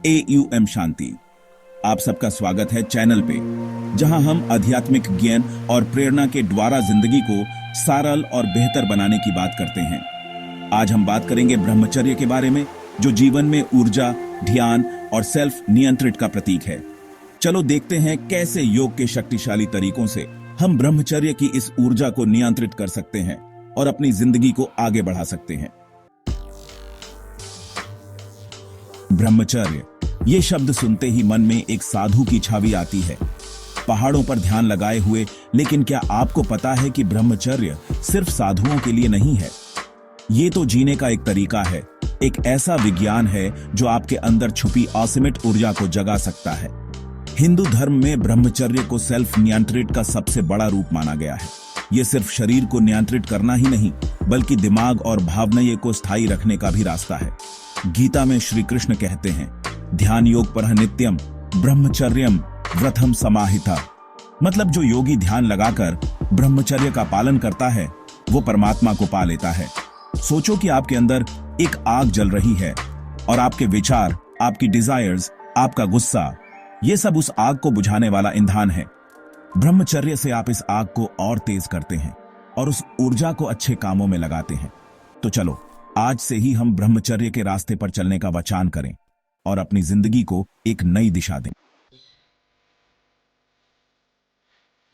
AUM शांति। आप सबका स्वागत है चैनल पे, जहां हम आध्यात्मिक ज्ञान और प्रेरणा के द्वारा जिंदगी को सरल और बेहतर बनाने की बात करते हैं। आज हम बात करेंगे ब्रह्मचर्य के बारे में, जो जीवन में ऊर्जा, ध्यान और सेल्फ नियंत्रित का प्रतीक है। चलो देखते हैं कैसे योग के शक्तिशाली तरीकों से हम ब्रह्मचर्य की इस ऊर्जा को नियंत्रित कर सकते हैं और अपनी जिंदगी को आगे बढ़ा सकते हैं। ब्रह्मचर्य, ये शब्द सुनते ही मन में एक साधु की छवि आती है, पहाड़ों पर ध्यान लगाए हुए। लेकिन क्या आपको पता है कि ब्रह्मचर्य सिर्फ साधुओं के लिए नहीं है? ये तो जीने का एक तरीका है, एक ऐसा विज्ञान है जो आपके अंदर छुपी असीमित ऊर्जा को जगा सकता है। हिंदू धर्म में ब्रह्मचर्य को सेल्फ नियंत्रित का सबसे बड़ा रूप माना गया है। यह सिर्फ शरीर को नियंत्रित करना ही नहीं, बल्कि दिमाग और भावनाएं को स्थायी रखने का भी रास्ता है। गीता में श्री कृष्ण कहते हैं, ध्यान योग पर नित्यम ब्रह्मचर्यम व्रतम समाहिता। मतलब जो योगी ध्यान लगाकर ब्रह्मचर्य का पालन करता है, वो परमात्मा को पा लेता है। सोचो कि आपके अंदर एक आग जल रही है और आपके विचार, आपकी डिजायर्स, आपका गुस्सा, ये सब उस आग को बुझाने वाला ईंधन है। ब्रह्मचर्य से आप इस आग को और तेज करते हैं और उस ऊर्जा को अच्छे कामों में लगाते हैं। तो चलो आज से ही हम ब्रह्मचर्य के रास्ते पर चलने का वचन करें और अपनी जिंदगी को एक नई दिशा दें।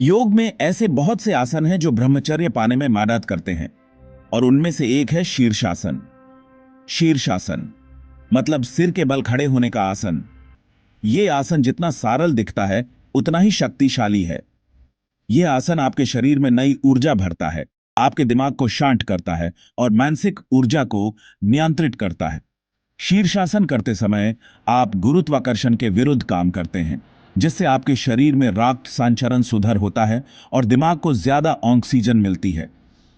योग में ऐसे बहुत से आसन हैं जो ब्रह्मचर्य पाने में मदद करते हैं, और उनमें से एक है शीर्षासन। शीर्षासन मतलब सिर के बल खड़े होने का आसन। यह आसन जितना सरल दिखता है, उतना ही शक्तिशाली है। यह आसन आपके शरीर में नई ऊर्जा भरता है, आपके दिमाग को शांत करता है और मानसिक ऊर्जा को नियंत्रित करता है। शीर्षासन करते समय आप गुरुत्वाकर्षण के विरुद्ध काम करते हैं, जिससे आपके शरीर में रक्त संचरण सुधर होता है और दिमाग को ज्यादा ऑक्सीजन मिलती है।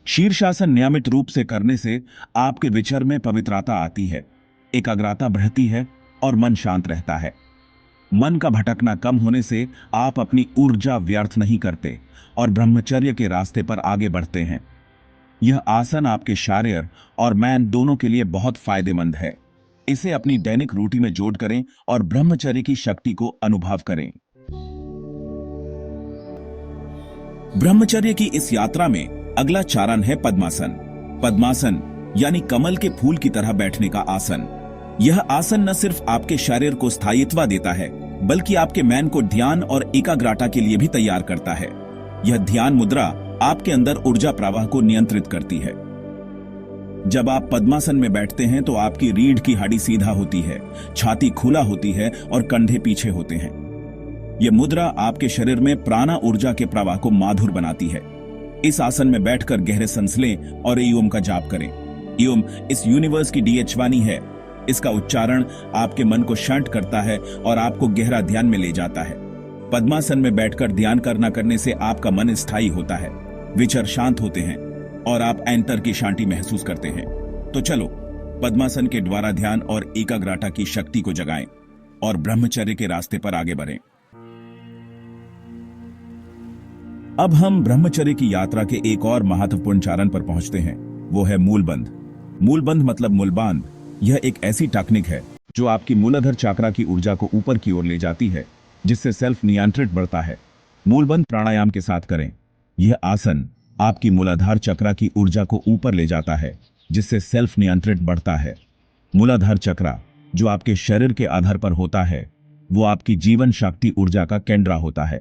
शीर्षासन नियमित रूप से करने से आपके विचार में पवित्रता आती है, एकाग्रता बढ़ती है और मन शांत रहता है। मन का भटकना कम होने से आप अपनी ऊर्जा व्यर्थ नहीं करते और ब्रह्मचर्य के रास्ते पर आगे बढ़ते हैं। यह आसन आपके शारीर और मन दोनों के लिए बहुत फायदेमंद है। इसे अपनी दैनिक रूटीन में जोड़ करें और ब्रह्मचर्य की शक्ति को अनुभव करें। ब्रह्मचर्य की इस यात्रा में अगला चरण है पद्मासन। पद्मासन यानी कमल के फूल की तरह बैठने का आसन। यह आसन न सिर्फ आपके शरीर को स्थायित्व देता है, बल्कि आपके मन को ध्यान और एकाग्रता के लिए भी तैयार करता है। यह ध्यान मुद्रा आपके अंदर ऊर्जा प्रवाह को नियंत्रित करती है। जब आप पद्मासन में बैठते हैं तो आपकी रीढ़ की हड्डी सीधा होती है, छाती खुला होती है और कंधे पीछे होते हैं। यह मुद्रा आपके शरीर में प्राण ऊर्जा के प्रवाह को मधुर बनाती है। इस आसन में बैठकर गहरे सांस लें और ओम का जाप करें। ओम इस यूनिवर्स की डीएच वाणी है। इसका उच्चारण आपके मन को शांत करता है और आपको गहरा ध्यान में ले जाता है। पद्मासन में बैठकर ध्यान करने से आपका मन स्थायी होता है, विचार शांत होते हैं और आप अंतर की शांति महसूस करते हैं। तो चलो पद्मासन के द्वारा ध्यान और एकाग्रता की शक्ति को जगाएं और ब्रह्मचर्य के रास्ते पर आगे बढ़ें। अब हम ब्रह्मचर्य की यात्रा के एक और महत्वपूर्ण चरण पर पहुंचते हैं, वो है मूलबंध। मूलबंध मतलब मूलबांध। यह एक ऐसी टेक्निक है जो आपकी मूलाधार चक्र की ऊर्जा को ऊपर की ओर ले जाती है, जिससे सेल्फ नियंत्रित बढ़ता है। मूलबंध प्राणायाम के साथ करें। यह आसन आपकी मूलाधार चक्र की ऊर्जा को ऊपर ले जाता है, जिससे सेल्फ नियंत्रित बढ़ता है। मूलाधार चक्र जो आपके शरीर के आधार पर होता है, वो आपकी जीवन शक्ति ऊर्जा का केंद्र होता है।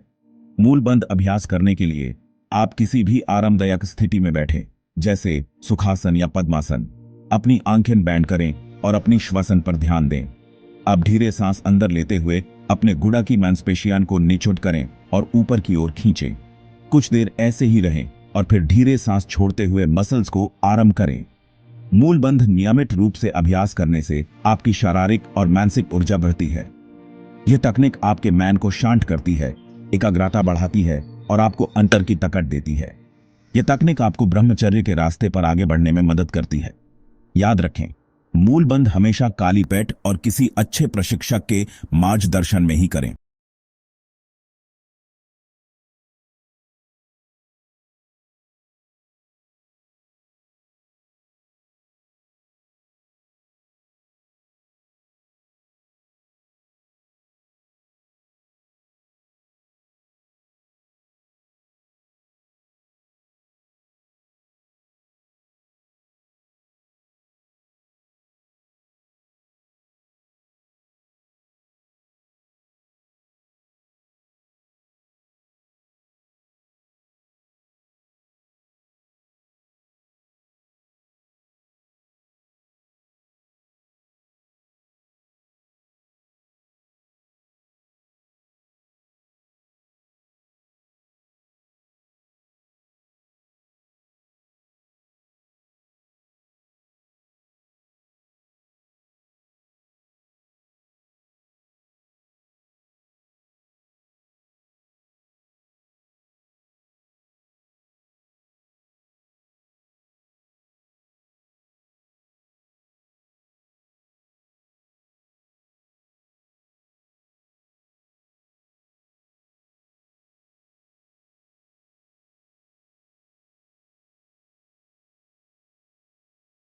मूलबंध अभ्यास करने के लिए आप किसी भी आरामदायक स्थिति में बैठें, जैसे सुखासन या पद्मासन। अपनी आंखें बंद करें और अपनी श्वसन पर ध्यान दें। अब धीरे सांस अंदर लेते हुए अपने गुड़ा की मांसपेशियों को निचोड़ करें और ऊपर की ओर खींचें। कुछ देर ऐसे ही रहें और फिर धीरे सांस छोड़ते हुए मसल्स को आराम करें। मूलबंध नियमित रूप से अभ्यास करने से आपकी शारीरिक और मानसिक ऊर्जा बढ़ती है। यह तकनीक आपके मन को शांत करती है, एकाग्रता बढ़ाती है और आपको अंतर की ताकत देती है। यह तकनीक आपको ब्रह्मचर्य के रास्ते पर आगे बढ़ने में मदद करती है। याद रखें, मूलबंध हमेशा काली पेट और किसी अच्छे प्रशिक्षक के मार्गदर्शन में ही करें।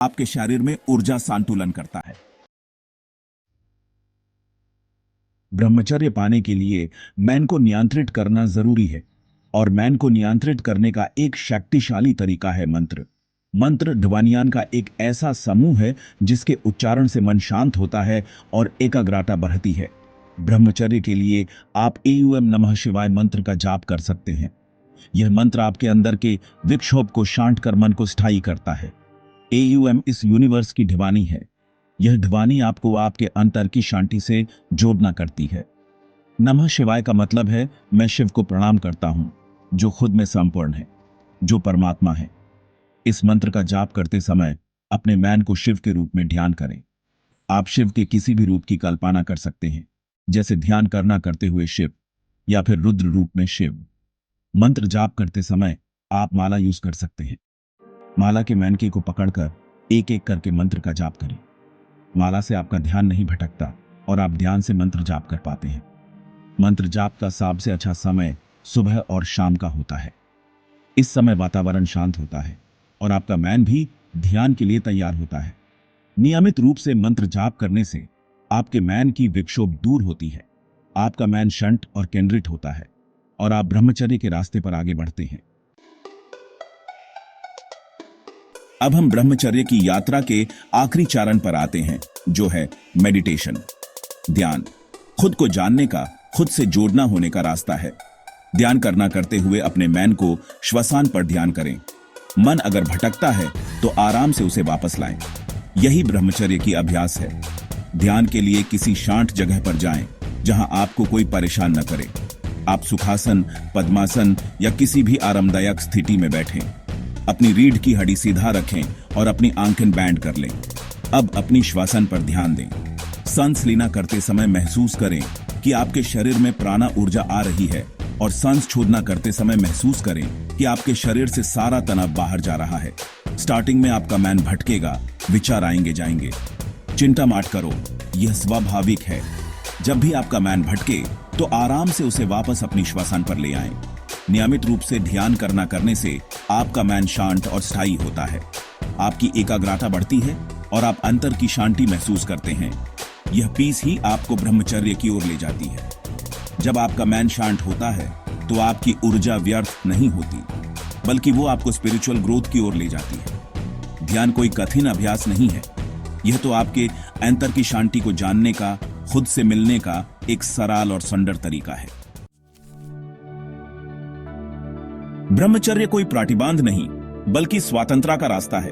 आपके शरीर में ऊर्जा संतुलन करता है। ब्रह्मचर्य पाने के लिए मन को नियंत्रित करना जरूरी है, और मन को नियंत्रित करने का एक शक्तिशाली तरीका है मंत्र। मंत्र ध्वनियान का एक ऐसा समूह है जिसके उच्चारण से मन शांत होता है और एकाग्रता बढ़ती है। ब्रह्मचर्य के लिए आप एयूएम नमः शिवाय मंत्र का जाप कर सकते हैं। यह मंत्र आपके अंदर के विक्षोभ को शांत कर मन को स्थायी करता है। एयूएम इस यूनिवर्स की ध्वनि है। यह ध्वनि आपको आपके अंतर की शांति से जोड़ना करती है। नमः शिवाय का मतलब है मैं शिव को प्रणाम करता हूं, जो खुद में संपूर्ण है, जो परमात्मा है। इस मंत्र का जाप करते समय अपने मन को शिव के रूप में ध्यान करें। आप शिव के किसी भी रूप की कल्पना कर सकते हैं, जैसे ध्यान करना करते हुए शिव या फिर रुद्र रूप में शिव। मंत्र जाप करते समय आप माला यूज कर सकते हैं। माला के मनके को पकड़कर एक एक करके मंत्र का जाप करें। माला से आपका ध्यान नहीं भटकता और आप ध्यान से मंत्र जाप कर पाते हैं। मंत्र जाप का सबसे अच्छा समय सुबह और शाम का होता है। इस समय वातावरण शांत होता है और आपका मन भी ध्यान के लिए तैयार होता है। नियमित रूप से मंत्र जाप करने से आपके मन की विक्षोभ दूर होती है, आपका मन शांत और केंद्रित होता है और आप ब्रह्मचर्य के रास्ते पर आगे बढ़ते हैं। अब हम ब्रह्मचर्य की यात्रा के आखिरी चरण पर आते हैं, जो है मेडिटेशन, ध्यान। खुद को जानने का, खुद से जोड़ना होने का रास्ता है। ध्यान करना करते हुए अपने मन को श्वसन पर ध्यान करें। मन अगर भटकता है तो आराम से उसे वापस लाएं। यही ब्रह्मचर्य की अभ्यास है। ध्यान के लिए किसी शांत जगह पर जाएं, जहां आपको कोई परेशान न करे। आप सुखासन, पद्मासन या किसी भी आरामदायक स्थिति में बैठें। अपनी रीढ़ की हड्डी सीधा रखें और अपनी आंखें बैंड कर लें। अब अपनी श्वसन पर ध्यान दें। सांस लेना करते समय महसूस करें कि आपके शरीर में प्राण ऊर्जा आ रही है, और सांस छोड़ना करते समय महसूस करें कि आपके शरीर से सारा तनाव बाहर जा रहा है। स्टार्टिंग में आपका मन भटकेगा, विचार आएंगे जाएंगे। चिंता मत करो, यह स्वाभाविक है। जब भी आपका मन भटके तो आराम से उसे वापस अपनी श्वसन पर ले आएं। नियमित रूप से ध्यान करने से आपका मन शांत और स्थायी होता है। आपकी एकाग्रता बढ़ती है और आप अंतर की शांति महसूस करते हैं। यह पीस ही आपको ब्रह्मचर्य की ओर ले जाती है। जब आपका मन शांत होता है तो आपकी ऊर्जा व्यर्थ नहीं होती, बल्कि वो आपको स्पिरिचुअल ग्रोथ की ओर ले जाती है। ध्यान कोई कठिन अभ्यास नहीं है, यह तो आपके अंतर की शांति को जानने का, खुद से मिलने का एक सरल और सुंदर तरीका है। ब्रह्मचर्य कोई प्रतिबंध नहीं, बल्कि स्वतंत्रता का रास्ता है।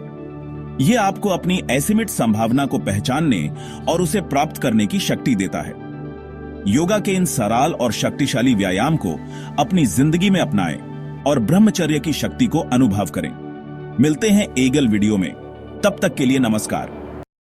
यह आपको अपनी असीमित संभावना को पहचानने और उसे प्राप्त करने की शक्ति देता है। योगा के इन सरल और शक्तिशाली व्यायाम को अपनी जिंदगी में अपनाएं और ब्रह्मचर्य की शक्ति को अनुभव करें। मिलते हैं अगले वीडियो में, तब तक के लिए नमस्कार।